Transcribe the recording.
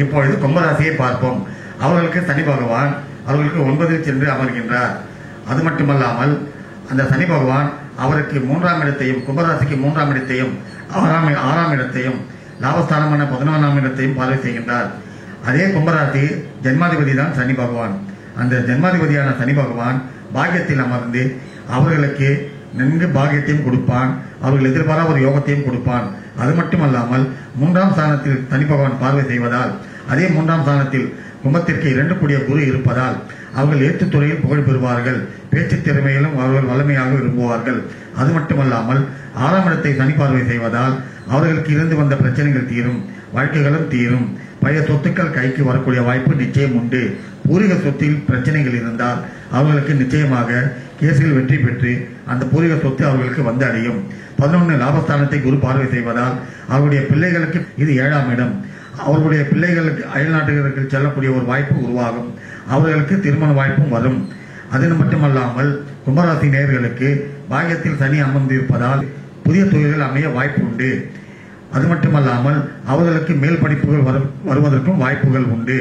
இப்பொழுது கும்பராசியை பார்ப்போம். அவர்களுக்கு சனி பகவான் அவர்களுக்கு 9ல் சென்று அமர்கின்றார். அது மட்டுமல்லாமல் அந்த சனி பகவான் அவருக்கு 3ஆம் இடத்தையும், கும்பராசிக்கு 3ஆம் இடத்தையும், 6ஆம் இடத்தையும், லாபஸ்தானமான 11ஆம் இடத்தையும் பார்வை செய்கின்றார். அதே கும்பராசி ஜென்மாதிபதி தான் சனி பகவான். அந்த ஜென்மாதிபதியான சனி பகவான் பாக்கியத்தில் அமர்ந்து அவர்களுக்கு நன்கு பாக்கியத்தையும் கொடுப்பான், அவர்கள் எதிர்பாராத ஒரு யோகத்தையும் கொடுப்பான். அது மட்டுமல்லாமல் 3ஆம் ஸ்தானத்தில் சனி பகவான் பார்வை செய்வதால், அதே 3ஆம் ஸ்தானத்தில் கும்பத்திற்கு 2 கூடிய குரு இருப்பதால் அவர்கள் எழுத்துத்துறையில் புகழ் பெறுவார்கள், பேச்சு திறமையிலும் அவர்கள் வலிமையாக விரும்புவார்கள். அது மட்டுமல்லாமல் 6ஆம் இடத்தை சனி பார்வை செய்வதால் அவர்களுக்கு இருந்து வந்த பிரச்சனைகள் தீரும், வழக்குகளும் தீரும், பழைய சொத்துக்கள் கைக்கு வரக்கூடிய வாய்ப்பு நிச்சயம் உண்டு. பூர்வீக சொத்தில் பிரச்சனைகள் இருந்தால் அவர்களுக்கு நிச்சயமாக கேஸில் வெற்றி பெற்று அந்த பூர்வீக சொத்து அவர்களுக்கு வந்து அடையும். 11 லாபஸ்தானத்தை குரு பார்வை செய்வதால் அவருடைய பிள்ளைகளுக்கு இது 7ஆம் இடம். அவர்களுடைய பிள்ளைகளுக்கு அயல்நாட்டுகளுக்கு செல்லக்கூடிய ஒரு வாய்ப்பு உருவாகும், அவர்களுக்கு திருமண வாய்ப்பும் வரும். அது மட்டுமல்லாமல் கும்பராசி நேயர்களுக்கு பாக்கியத்தில் சனி அமர்ந்திருப்பதால் புதிய தொழில்கள் அமைய வாய்ப்பு உண்டு. அது மட்டுமல்லாமல் அவர்களுக்கு மேல் படிப்புகள் வருவதற்கும் வாய்ப்புகள் உண்டு.